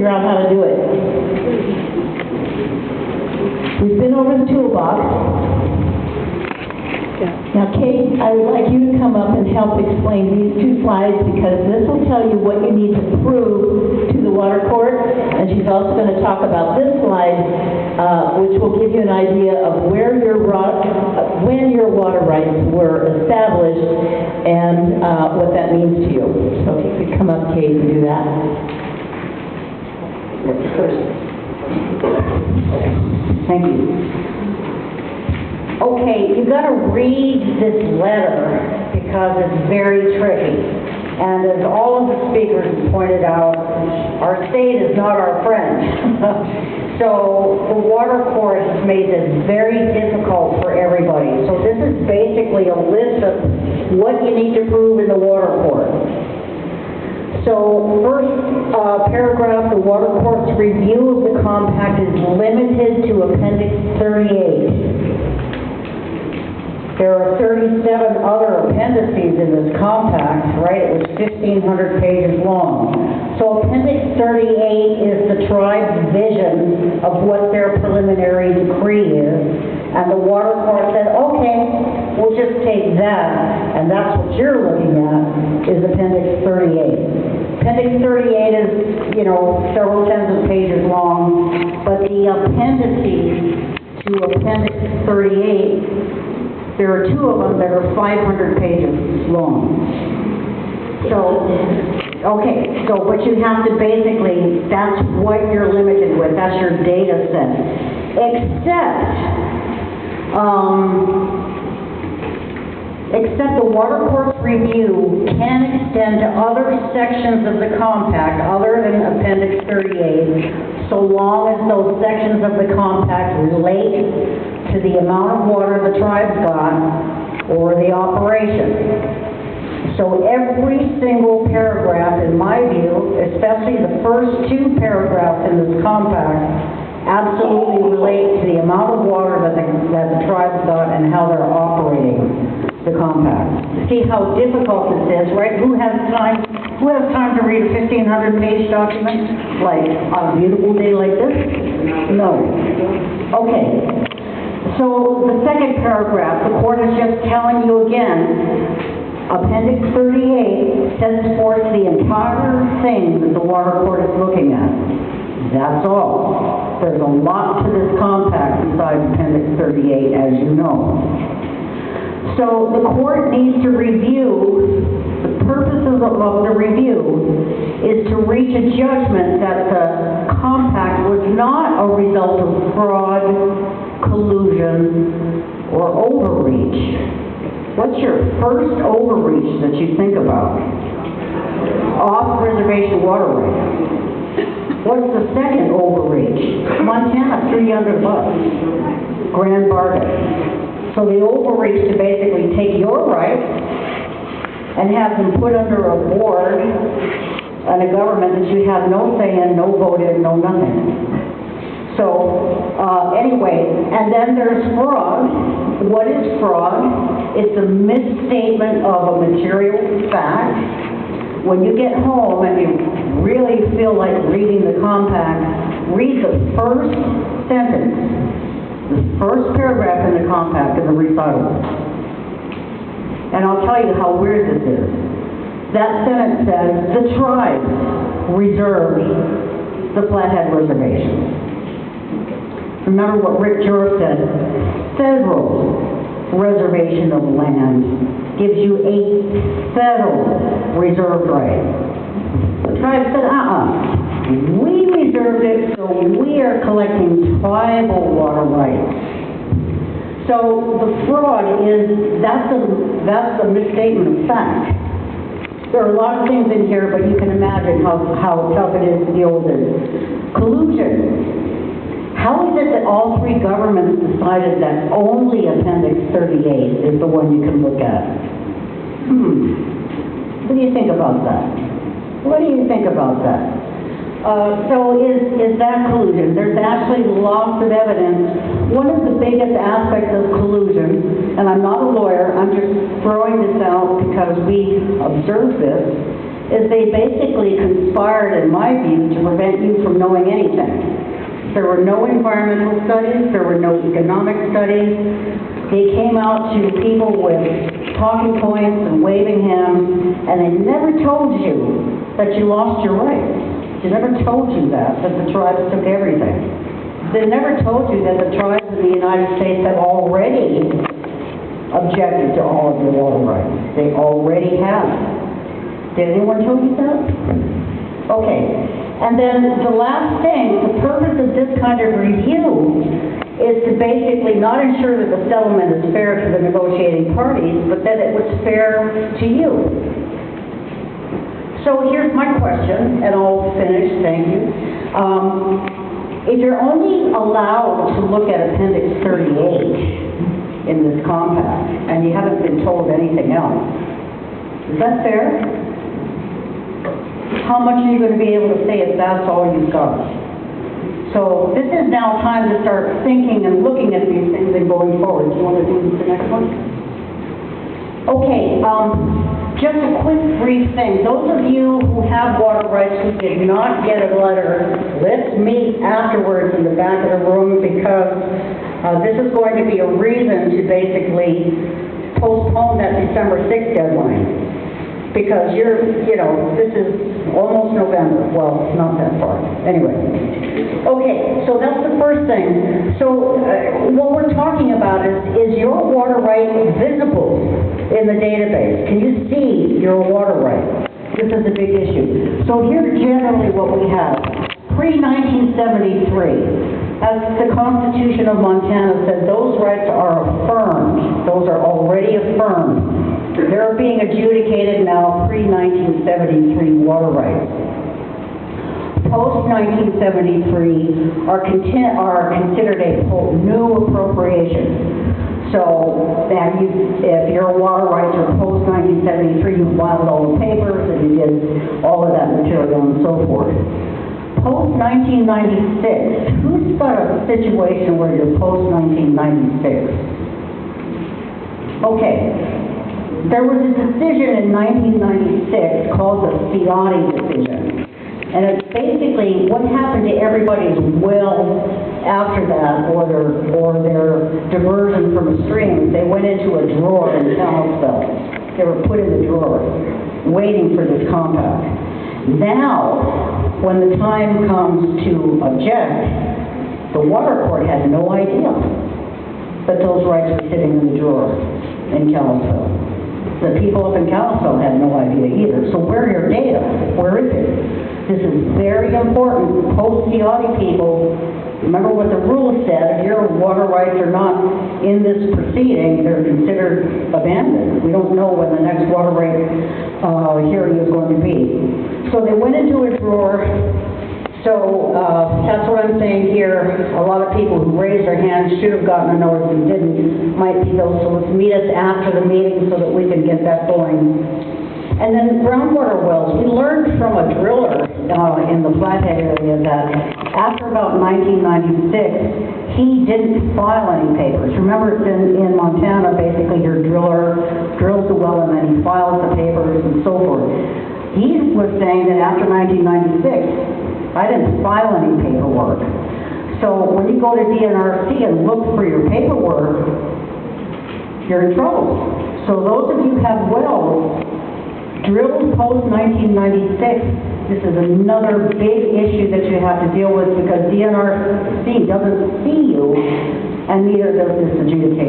figure out how to do it. We've been over the toolbox. Now, Kate, I would like you to come up and help explain these two slides, because this will tell you what you need to prove to the water court, and she's also going to talk about this slide, which will give you an idea of where when your water rights were established and what that means to you. So if you could come up, Kate, and do that. First. Thank you. Okay, you've got to read this letter because it's very tricky. And as all of the speakers pointed out, our state is not our friend. So the water court has made this very difficult for everybody. So this is basically a list of what you need to prove in the water court. So first paragraph, the water court's review of the compact is limited to Appendix 38. There are 37 other appendices in this compact, right? It was 1,500 pages long. So Appendix 38 is the tribe's vision of what their preliminary decree is. And the water court said, okay, we'll just take that. And that's what you're looking at, is Appendix 38. Appendix 38 is, several tens of pages long. But the appendices to Appendix 38, there are two of them that are 500 pages long. So, but you have to basically, that's what you're limited with, that's your data set. Except the water court's review can extend to other sections of the compact other than Appendix 38, so long as those sections of the compact relate to the amount of water the tribe's got or the operation. So every single paragraph, in my view, especially the first two paragraphs in this compact, absolutely relate to the amount of water that the tribe's got and how they're operating the compact. See how difficult this is, right? Who has time to read a 1,500-page document, like on a beautiful day like this? No. Okay. So the second paragraph, the court is just telling you again, Appendix 38 sets forth the entire thing that the water court is looking at. That's all. There's a lot to this compact besides Appendix 38, as you know. So the court needs to review, the purposes of the review is to reach a judgment that the compact was not a result of fraud, collusion, or overreach. What's your first overreach that you think about? Off-reservation water rights. What's the second overreach? Montana threw you under the bus. Grand bargain. So the overreach to basically take your rights and have them put under a board and a government that you have no say in, no vote in, no nothing. So anyway, and then there's fraud. What is fraud? It's a misstatement of a material fact. When you get home and you really feel like reading the compact, read the first sentence. The first paragraph in the compact of the recital. And I'll tell you how weird this is. That sentence says, the tribe reserves the Flathead Reservation. Remember what Rick Jor said, federal reservation of land gives you a federal reserved right. The tribe said, we reserved it, so we are collecting tribal water rights. So the fraud is, that's a misstatement of fact. There are a lot of things in here, but you can imagine how tough it is to deal with it. Collusion. How is it that all three governments decided that only Appendix 38 is the one you can look at? What do you think about that? What do you think about that? So is that collusion? There's actually lots of evidence. One of the biggest aspects of collusion, and I'm not a lawyer, I'm just throwing this out because we observe this, is they basically conspired, in my view, to prevent you from knowing anything. There were no environmental studies, there were no economic studies. They came out to people with talking points and waving hymns, and they never told you that you lost your rights. They never told you that the tribes took everything. They never told you that the tribes in the United States have already objected to all of your water rights. They already have. Did anyone tell you that? Okay. And then the last thing, the purpose of this kind of review is to basically not ensure that the settlement is fair to the negotiating parties, but that it was fair to you. So here's my question, and I'll finish, thank you. If you're only allowed to look at Appendix 38 in this compact, and you haven't been told anything else, is that fair? How much are you going to be able to say if that's all you've got? So this is now time to start thinking and looking at these things and going forward. Do you want to do the next one? Okay, just a quick brief thing. Those of you who have water rights who did not get a letter, let's meet afterwards in the back of the room, because this is going to be a reason to basically postpone that December 6th deadline. Because this is almost November. Well, not that far. Anyway. Okay, so that's the first thing. So what we're talking about is your water right visible in the database? Can you see your water right? This is a big issue. So here's generally what we have. Pre-1973, as the Constitution of Montana said, those rights are affirmed. Those are already affirmed. They're being adjudicated now pre-1973 water rights. Post-1973 are considered a quote, new appropriation. So that if your water rights are post-1973, you filed all the papers and you did all of that material and so forth. Post-1996, who's got a situation where you're post-1996? Okay. There was a decision in 1996 called the CSKT decision. And it's basically what happened to everybody's will after that, or their diversion from a stream. They went into a drawer in Kalispell. They were put in the drawer, waiting for this compact. Now, when the time comes to object, the water court had no idea that those rights were sitting in the drawer in Kalispell. The people up in Kalispell had no idea either. So where are your data? Where is it? This is very important. Post-CSKT people, remember what the rules said. If your water rights are not in this proceeding, they're considered abandoned. We don't know when the next water right hearing is going to be. So they went into a drawer. So that's what I'm saying here. A lot of people who raised their hands should have gotten a notice and didn't. Might be those. So let's meet us after the meeting so that we can get that going. And then groundwater wells. We learned from a driller in the Flathead area that after about 1996, he didn't file any papers. Remember, it's in Montana, basically your driller drills the well and then he files the papers and so forth. He was saying that after 1996, I didn't file any paperwork. So when you go to DNRC and look for your paperwork, you're in trouble. So those of you who have wells drilled post-1996, this is another big issue that you have to deal with, because DNRC doesn't see you, and neither does this adjudication.